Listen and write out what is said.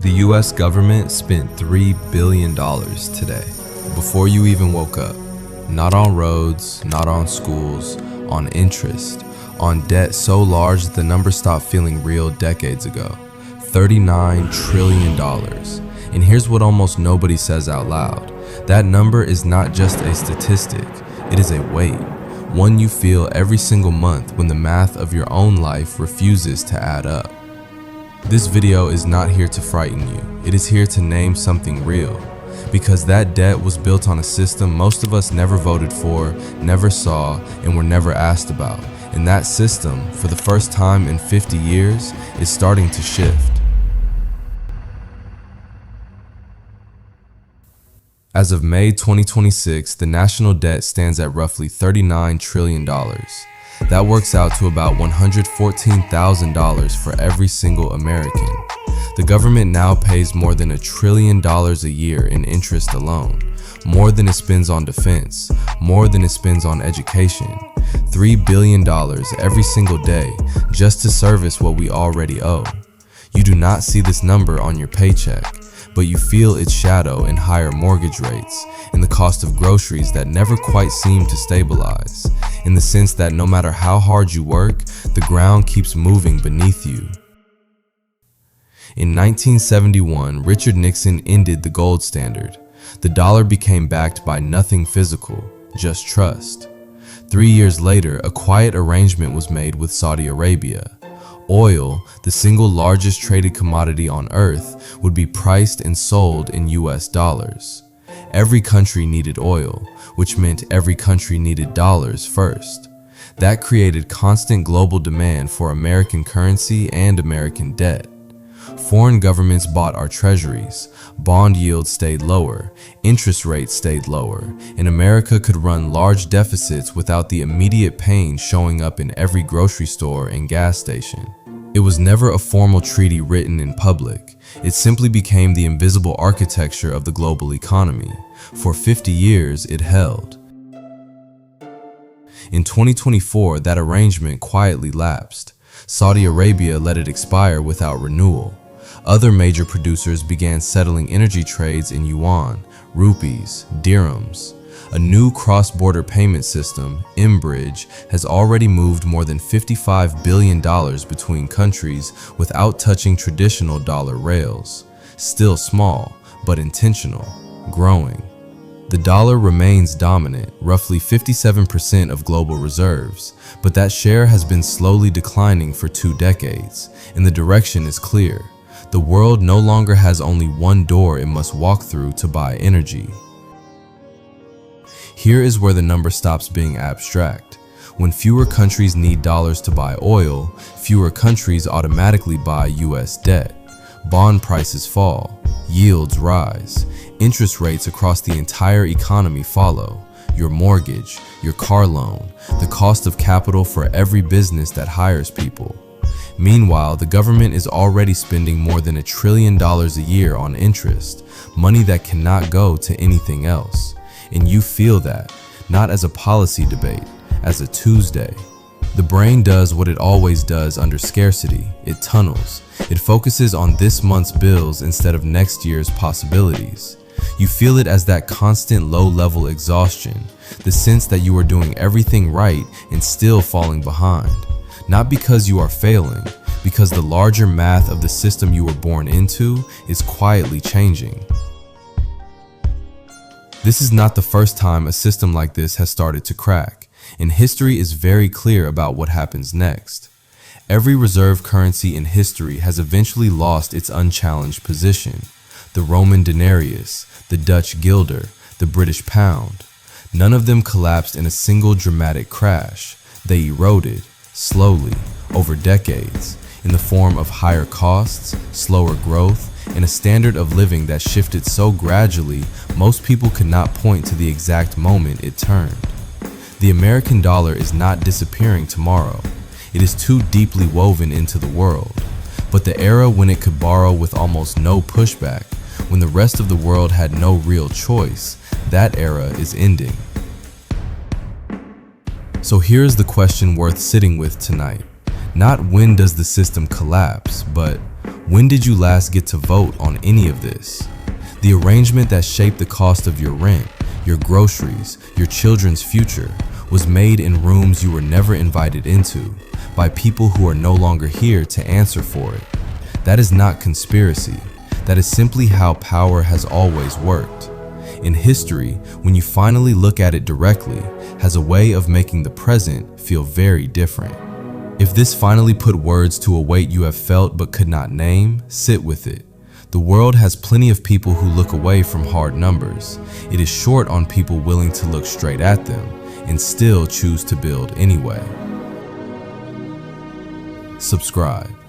The US government spent $3 billion today, before you even woke up. Not on roads, not on schools, on interest, on debt so large that the number stopped feeling real decades ago. $39 trillion. And here's what almost nobody says out loud. That number is not just a statistic, it is a weight. One you feel every single month when the math of your own life refuses to add up. This video is not here to frighten you, it is here to name something real. Because that debt was built on a system most of us never voted for, never saw, and were never asked about. And that system, for the first time in 50 years, is starting to shift. As of May 2026, the national debt stands at roughly $39 trillion. That works out to about $114,000 for every single American. The government now pays more than $1 trillion a year in interest alone, more than it spends on defense, more than it spends on education. $3 billion every single day just to service what we already owe. You do not see this number on your paycheck, but you feel its shadow in higher mortgage rates, in the cost of groceries that never quite seem to stabilize, in the sense that no matter how hard you work, the ground keeps moving beneath you. In 1971, Richard Nixon ended the gold standard. The dollar became backed by nothing physical, just trust. 3 years later, a quiet arrangement was made with Saudi Arabia. Oil, the single largest traded commodity on earth, would be priced and sold in US dollars. Every country needed oil, which meant every country needed dollars first. That created constant global demand for American currency and American debt. Foreign governments bought our treasuries, bond yields stayed lower, interest rates stayed lower, and America could run large deficits without the immediate pain showing up in every grocery store and gas station. It was never a formal treaty written in public. It simply became the invisible architecture of the global economy. For 50 years, it held. In 2024, that arrangement quietly lapsed. Saudi Arabia let it expire without renewal. Other major producers began settling energy trades in yuan, rupees, dirhams. A new cross-border payment system, mBridge, has already moved more than $55 billion between countries without touching traditional dollar rails. Still small, but intentional, growing. The dollar remains dominant, roughly 57% of global reserves, but that share has been slowly declining for 2 decades, and the direction is clear. The world no longer has only one door it must walk through to buy energy. Here is where the number stops being abstract. When fewer countries need dollars to buy oil, fewer countries automatically buy US debt. Bond prices fall, yields rise, interest rates across the entire economy follow. Your mortgage, your car loan, the cost of capital for every business that hires people. Meanwhile, the government is already spending more than $1 trillion a year on interest, money that cannot go to anything else. And you feel that, not as a policy debate, as a Tuesday. The brain does what it always does under scarcity. It tunnels. It focuses on this month's bills instead of next year's possibilities. You feel it as that constant low-level exhaustion, the sense that you are doing everything right and still falling behind. Not because you are failing, because the larger math of the system you were born into is quietly changing. This is not the first time a system like this has started to crack, and history is very clear about what happens next. Every reserve currency in history has eventually lost its unchallenged position. The Roman denarius, the Dutch guilder, the British pound. None of them collapsed in a single dramatic crash. They eroded, slowly, over decades, in the form of higher costs, slower growth, and a standard of living that shifted so gradually most people could not point to the exact moment it turned. The American dollar is not disappearing tomorrow. It is too deeply woven into the world. But the era when it could borrow with almost no pushback, when the rest of the world had no real choice, that era is ending. So here's the question worth sitting with tonight. Not when does the system collapse, but When did you last get to vote on any of this? The arrangement that shaped the cost of your rent, your groceries, your children's future was made in rooms you were never invited into by people who are no longer here to answer for it. That is not conspiracy. That is simply how power has always worked. In history, when you finally look at it directly, has a way of making the present feel very different. If this finally put words to a weight you have felt but could not name, sit with it. The world has plenty of people who look away from hard numbers. It is short on people willing to look straight at them and still choose to build anyway. Subscribe.